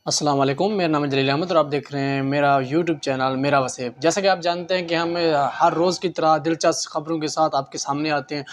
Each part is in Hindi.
अस्सलाम वालेकुम, मेरा नाम है जलील अहमद और आप देख रहे हैं मेरा यूट्यूब चैनल मेरा वसेब। जैसा कि आप जानते हैं कि हम हर रोज़ की तरह दिलचस्प ख़बरों के साथ आपके सामने आते हैं।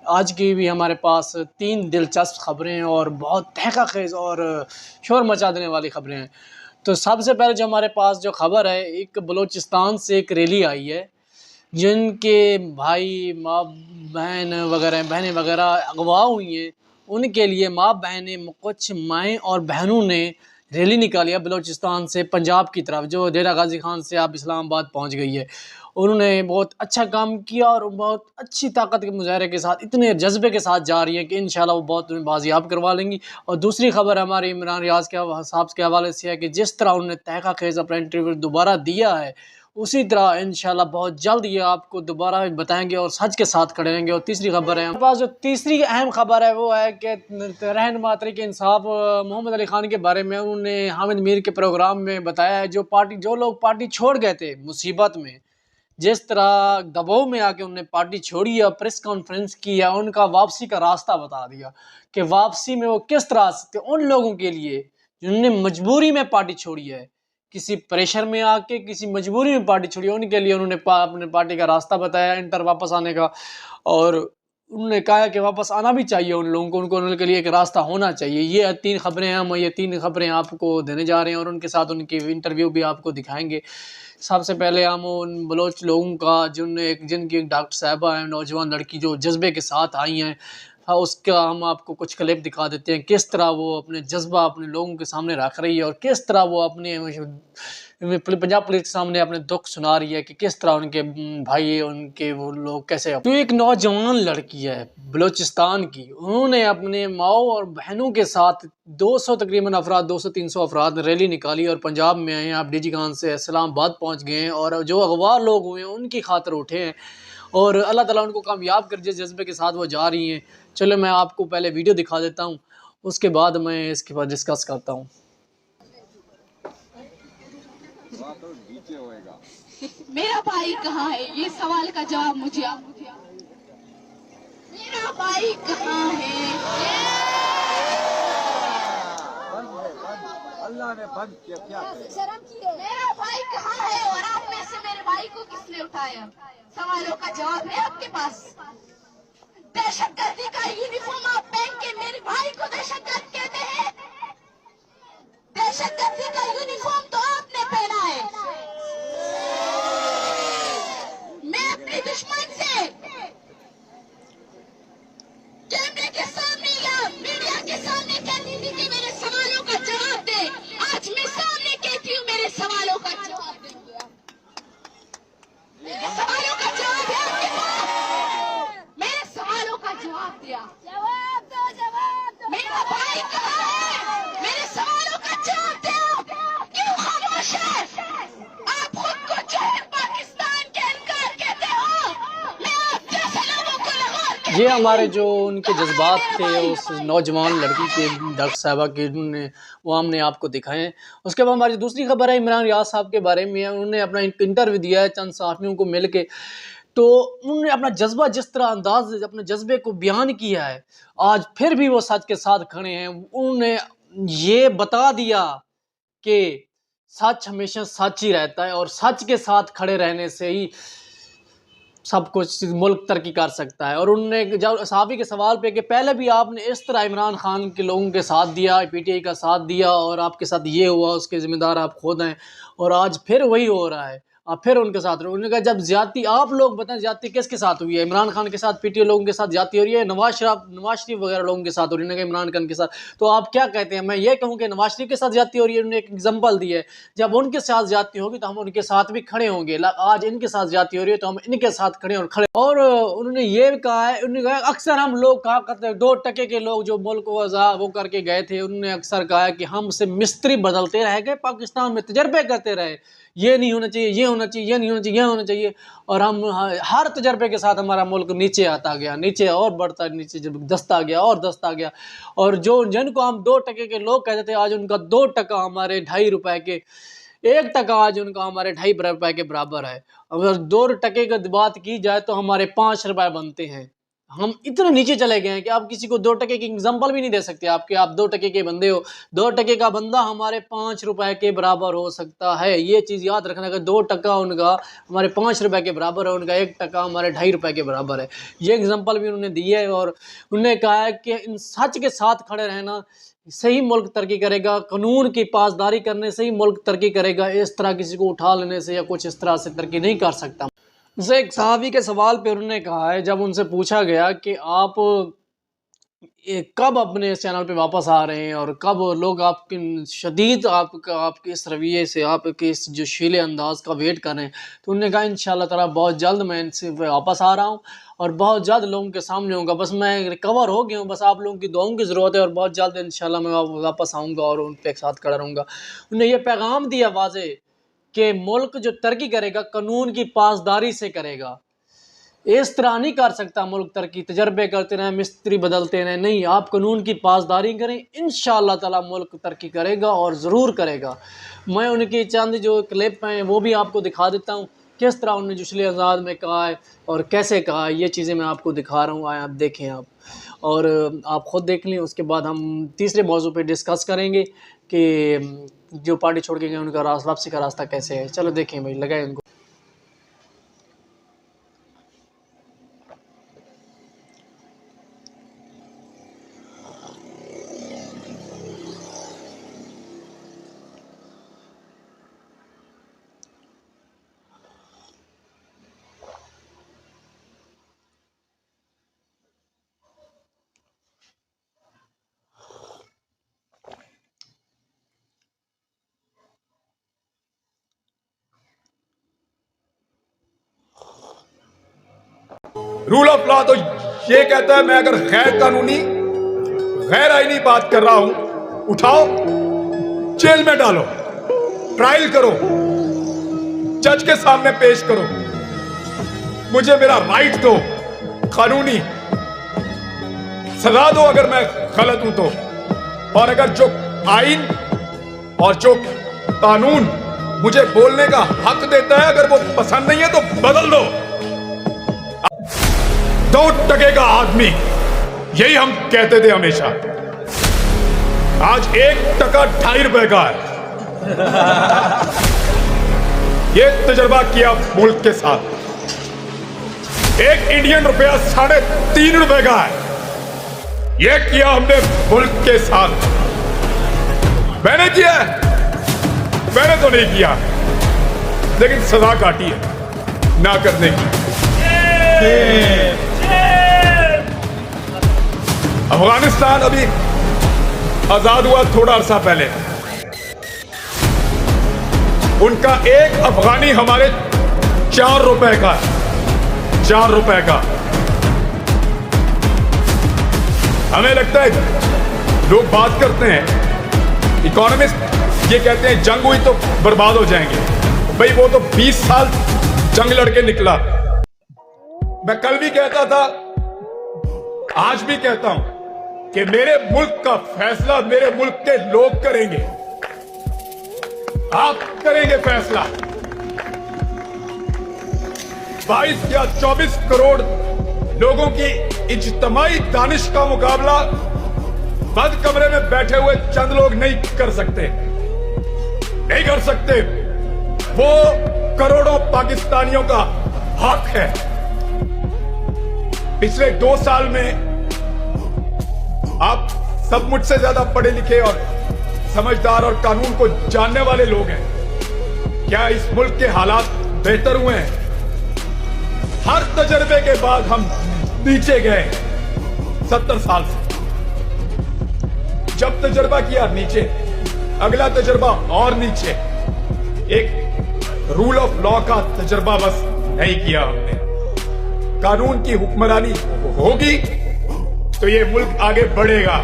आज की भी हमारे पास 3 दिलचस्प ख़बरें हैं और बहुत तहक़ीक़ और शोर मचा देने वाली ख़बरें हैं। तो सबसे पहले जो हमारे पास जो ख़बर है, एक बलूचिस्तान से एक रैली आई है, जिनके भाई, माँ, बहनें वग़ैरह अगवा हुई हैं। उनके लिए माँ बहनें, कुछ माएँ और बहनों ने रैली निकाली है बलूचिस्तान से पंजाब की तरफ, जो डेरा गाज़ी खान से आप इस्लामाबाद पहुंच गई है। उन्होंने बहुत अच्छा काम किया और बहुत अच्छी ताकत के मुजाहरे के साथ, इतने जज्बे के साथ जा रही है कि इंशाल्लाह वो बहुत बाजियाब करवा लेंगी। और दूसरी खबर हमारे इमरान रियाज के साहब के हवाले से है कि जिस तरह उन्होंने तहक़ीक़ अपना इंटरव्यू दोबारा दिया है, उसी तरह इंशाल्लाह बहुत जल्द ये आपको दोबारा बताएंगे और सच के साथ खड़े रहेंगे। और तीसरी खबर है, हमारे पास जो तीसरी अहम खबर है वो है कि रहनुमा तहरीक इंसाफ मोहम्मद अली खान के बारे में उन्होंने हामिद मीर के प्रोग्राम में बताया है। जो लोग पार्टी छोड़ गए थे मुसीबत में, जिस तरह दबाव में आके उन्होंने पार्टी छोड़ी है, प्रेस कॉन्फ्रेंस की है, उनका वापसी का रास्ता बता दिया कि वापसी में वो किस तरह से उन लोगों के लिए जिन्होंने मजबूरी में पार्टी छोड़ी है, किसी प्रेशर में आके किसी मजबूरी में पार्टी छोड़ी है, उनके लिए उन्होंने अपने पार्टी का रास्ता बताया इंटर वापस आने का। और उन्होंने कहा कि वापस आना भी चाहिए उन लोगों को, उनके लिए एक रास्ता होना चाहिए। ये 3 खबरें हम ये 3 खबरें आपको देने जा रहे हैं और उनके साथ उनकी इंटरव्यू भी आपको दिखाएंगे। सबसे पहले हम उन बलोच लोगों का जिनकी एक डॉक्टर साहिबा है, नौजवान लड़की जो जज्बे के साथ आई हैं, हाँ, उसका हम आपको कुछ क्लिप दिखा देते हैं, किस तरह वो अपने जज्बा अपने लोगों के सामने रख रही है और किस तरह वो अपने पंजाब पुलिस के सामने अपने दुख सुना रही है कि किस तरह उनके भाई, उनके वो लोग कैसे। तो एक नौजवान लड़की है बलूचिस्तान की, उन्होंने अपने माओ और बहनों के साथ 200 तकरीबन अफराद, 200-300 अफराद रैली निकाली और पंजाब में आए हैं। आप डीजी खान से इस्लामाबाद पहुँच गए हैं और जो अगवा लोग हुए हैं उनकी खातिर उठे हैं और अल्लाह ताला उनको कामयाब कर, जिस जज्बे के साथ वो जा रही हैं। चलो मैं आपको पहले वीडियो दिखा देता हूँ, उसके बाद मैं इसके बाद डिस्कस करता हूँ। मेरा भाई कहाँ है, ये सवाल का जवाब मुझे आप। मेरा भाई कहाँ है? अल्लाह ने बंद किया, क्या शर्म की है? मेरा भाई कहाँ है और आप में से मेरे भाई को किसने उठाया? सवालों का जवाब है आपके पास। दहशतगर्दी का यूनिफॉर्म आप पहन के मेरे भाई को दहशतगर्द कहते हैं? दहशतगर्दी का यूनिफॉर्म तो आपने पहना है। मैं अपने दुश्मन से कैमरे के सामने या मीडिया के सामने कहती थी कि मेरे सवालों का जवाब दे। आज मैं सामने कहती हूँ मेरे सवालों का जवाब दे। मेरे सवालों का जवाब है आपके पास। मेरे सवालों का जवाब दिया। जवाब दो, जवाब दो। मेरा भाई कहाँ है? मेरे सवालों का जवाब दो। क्यों खामोश है? आप खुद को जहर पाकिस्तान के इनकार कहते हो। मैं आप जैसे लोगों को लगा। ये हमारे जो उनके जज्बात थे उस नौजवान लड़की के, डॉक्टर साहिबा के, उन्होंने वो हमने आपको दिखाए हैं। उसके बाद हमारी दूसरी खबर है इमरान रियाज साहब के बारे में। उन्होंने अपना इंटरव्यू दिया है चंद सहाफ़ियों को मिल के, तो उन्होंने अपना जज्बा, जिस तरह अंदाज अपने जज्बे को बयान किया है, आज फिर भी वो सच के साथ खड़े हैं। उन्होंने ये बता दिया कि सच हमेशा सच ही रहता है और सच के साथ खड़े रहने से ही सब कुछ मुल्क तरक्की कर सकता है। और उन्होंने जब सहाफ़ी के सवाल पे कि पहले भी आपने इस तरह इमरान खान के लोगों के साथ दिया, पीटीआई का साथ दिया और आपके साथ ये हुआ, उसके ज़िम्मेदार आप खुद हैं और आज फिर वही हो रहा है, आप फिर उनके साथ रहो। उन्होंने कहा जब ज्यादती, आप लोग बताएं ज्यादती किसके साथ हुई है? इमरान खान के साथ पीटीआई लोगों के साथ ज्यादती हो रही है, नवाज शरीफ वगैरह लोगों के साथ हो रही है, इमरान खान के साथ। तो आप क्या कहते हैं? मैं ये कहूँ कि नवाज शरीफ के साथ ज्यादती हो रही है। उन्होंने एक एग्जाम्पल दी है, जब उनके साथ ज्यादती होगी तो हम उनके साथ भी खड़े होंगे। आज इनके साथ ज्यादती हो रही है तो हम इनके साथ खड़े और खड़े। और उन्होंने ये कहा है, उन्होंने कहा अक्सर हम लोग कहा करते हैं, 2% के लोग जो मुल्क को वो करके गए थे, उन्होंने अक्सर कहा है कि हमसे मिस्त्री बदलते रह गए, पाकिस्तान में तजर्बे करते रहे, ये नहीं होना चाहिए, ये होना चाहिए, ये नहीं होना चाहिए, ये होना चाहिए। और हम हर तजर्बे के साथ हमारा मुल्क नीचे आता गया, नीचे और बढ़ता, नीचे जब दस्ता गया और दस्ता गया। और जो जिनको हम 2% के लोग कहते थे, आज उनका 2% हमारे 2.5 रुपए के, 1% आज उनका हमारे 2.5 रुपए के बराबर है। अगर 2% की बात की जाए तो हमारे 5 रुपए बनते हैं। हम इतने नीचे चले गए हैं कि आप किसी को 2 टके की एग्जांपल भी नहीं दे सकते। आप 2 टके के बंदे हो, 2 टके का बंदा हमारे 5 रुपए के बराबर हो सकता है। ये चीज़ याद रखना कि 2 टका उनका हमारे 5 रुपए के बराबर है, उनका 1 टका हमारे 2.5 रुपए के बराबर है। ये एग्जांपल भी उन्होंने दी है और उन्होंने कहा है कि इन सच के साथ खड़े रहना सही मुल्क तरक्की करेगा, कानून की पासदारी करने से ही मुल्क तरक्की करेगा। इस तरह किसी को उठा लेने से या कुछ इस तरह से तरक्की नहीं कर सकता। उनसे एक सहाबी के सवाल पे उन्होंने कहा है, जब उनसे पूछा गया कि आप कब अपने इस चैनल पे वापस आ रहे हैं और कब लोग आपके शदीद आपके इस रवैये से, आपके इस जो शीले अंदाज का वेट कर रहे हैं, तो उन्होंने कहा इंशाल्लाह ताला बहुत जल्द मैं इनसे वापस आ रहा हूँ और बहुत जल्द लोगों के सामने होऊंगा। बस मैं रिकवर हो गया हूँ, बस आप लोगों की दुआओं की ज़रूरत है और बहुत जल्द इंशाल्लाह मैं वापस आऊँगा और उन पे एक साथ खड़ा रहूँगा। उन्होंने ये पैगाम दिया वाज़े कि मुल्क जो तरक्की करेगा कानून की पासदारी से करेगा। इस तरह नहीं कर सकता मुल्क तरक्की तजर्बे करते रहें, मिस्त्री बदलते रहें, नहीं, आप कानून की पासदारी करें, इंशाअल्लाह ताला मुल्क तरक्की करेगा और ज़रूर करेगा। मैं उनकी चंद जो क्लिप हैं वो भी आपको दिखा देता हूँ, किस तरह उन्होंने जुस्ले आज़ाद में कहा है और कैसे कहा है, ये चीज़ें मैं आपको दिखा रहा हूँ। आए आप देखें आप, और आप ख़ुद देख लें। उसके बाद हम तीसरे मौजू पे डिस्कस करेंगे कि जो पार्टी छोड़ के गए उनका वापसी का रास्ता कैसे है। चलो देखें भाई, लगाए उनको। रूल ऑफ लॉ तो ये कहता है, मैं अगर गैर कानूनी गैर आईनी बात कर रहा हूं, उठाओ जेल में डालो, ट्रायल करो, जज के सामने पेश करो, मुझे मेरा राइट दो, कानूनी सजा दो अगर मैं गलत हूं तो। और अगर जो आइन और जो कानून मुझे बोलने का हक देता है अगर वो पसंद नहीं है तो बदल दो। 2 टके का आदमी, यही हम कहते थे हमेशा, आज 1 टका 2.5 रुपए का है। ये तजर्बा किया मुल्क के साथ। 1 इंडियन रुपया 3.5 रुपए का है। ये किया हमने मुल्क के साथ। मैंने किया है? मैंने तो नहीं किया, लेकिन सजा काटी है ना करने की। अफगानिस्तान अभी आजाद हुआ थोड़ा अरसा पहले, उनका 1 अफगानी हमारे 4 रुपए का, 4 रुपए का। हमें लगता है, लोग बात करते हैं, इकोनॉमिस्ट ये कहते हैं जंग हुई तो बर्बाद हो जाएंगे। भाई वो तो 20 साल जंग लड़के निकला। मैं कल भी कहता था, आज भी कहता हूं कि मेरे मुल्क का फैसला मेरे मुल्क के लोग करेंगे। आप करेंगे फैसला। 22 या 24 करोड़ लोगों की इज्तिमाई दानिश का मुकाबला बंद कमरे में बैठे हुए चंद लोग नहीं कर सकते, नहीं कर सकते। वो करोड़ों पाकिस्तानियों का हक है। पिछले 2 साल में आप सब मुझसे ज्यादा पढ़े लिखे और समझदार और कानून को जानने वाले लोग हैं। क्या इस मुल्क के हालात बेहतर हुए हैं? हर तजर्बे के बाद हम नीचे गए 70 साल से। जब तजर्बा किया नीचे, अगला तजर्बा और नीचे। एक रूल ऑफ लॉ का तजर्बा बस नहीं किया हमने। कानून की हुक्मरानी होगी तो ये मुल्क आगे बढ़ेगा।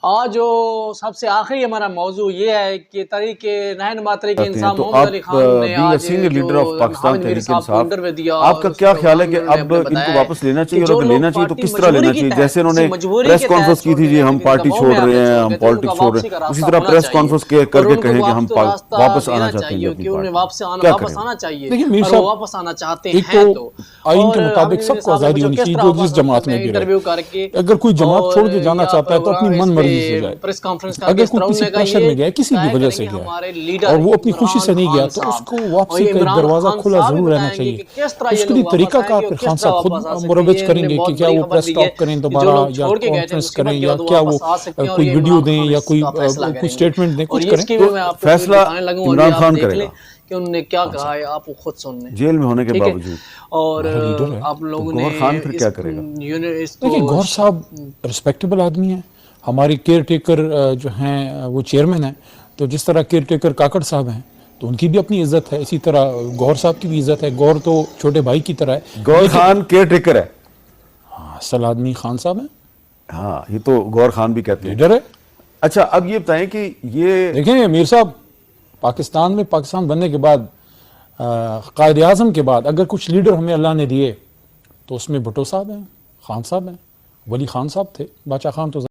आज जो सबसे आखिरी हमारा मौजू ये है कि तरीके रहनुमा तरीके इंसान तो मोहम्मद आप अली खान ने बीइंग आज सीनियर जो लीडर ऑफ पाकिस्तान हामिद मीर तहरीक साहब को इंसाफ, इंटरव्यू दिया आपका और क्या उसमें ख्याल है कि उन्होंने अब अपने इनको बताया वापस लेना कि चाहिए, और जो अगर लोग लेना चाहिए तो पार्टी किस तरह लेना मजबूरी के चाहिए? तहत, जैसे उन्होंने मजबूरी प्रेस के कॉन्फ्रेंस तहत की थी, जी हम छोड़ पार्टी देते हैं, छोड़ उनका रहे हैं, हम वापसी पॉलिटिक्स का छोड़ रहे हैं, रास्ता उसी तरह होना प्रेस चाहिए। कॉन्फ्रेंस और करके उनको कहें कि हम रास्ता वापस देना आना चाहते हैं चाहिए अपनी कि उन्हें पार्टी, वापस क्या आना करें? चाहिए। देखिए मीर और साहब, वो वापस आना चाहते एक हैं तो आइन के मुताबिक सबको आज़ादी होनी चाहिए, जो जिस जमात में भी इंटरव्यू रहे। करके अगर कोई जमात छोड़ के जाना चाहता है तो अपनी मन मर्जी से जाए। प्रेस कॉन्फ्रेंस अगर कोई किसी प्रेशर में गया, किसी भी वजह से गया और वो अपनी खुशी से नहीं गया, तो उसको वापसी का एक दरवाजा खुला जरूर रहना चाहिए। उसके लिए तरीकाकार फिर खान साहब खुद मुरवज करेंगे कि क्या वो प्रेस स्टॉप करें दोबारा, या कॉन्फ्रेंस करें, या क्या वो कोई वीडियो दें, या कोई स्टेटमेंट दें, कुछ करें। तो फैसला इमरान खान करेगा कि उन्होंने क्या कहा है, आप खुद सुन लें जेल में होने के बावजूद। और लीडर है। आप लोगों तो ने गौहर खान फिर क्या करेगा? देखिए गौहर साहब रिस्पेक्टेबल आदमी है, हमारी केयर टेकर जो हैं वो चेयरमैन हैं, तो जिस तरह केयर टेकर काकड़ साहब हैं तो उनकी भी अपनी इज्जत है, इसी तरह गौहर साहब की भी इज्जत है। गौहर तो छोटे भाई की तरह है। गौहर खान केयर टेकर है, हाँ, असल आदमी खान साहब है, हाँ, ये तो गौहर खान भी कहते हैं। लीडर है। अच्छा, अब ये बताएं कि ये देखें मीर साहब, पाकिस्तान बनने के बाद, कायद आज़म के बाद अगर कुछ लीडर हमें अल्लाह ने दिए तो उसमें भुट्टो साहब हैं, खान साहब हैं, वली खान साहब थे, बादशाह खान तो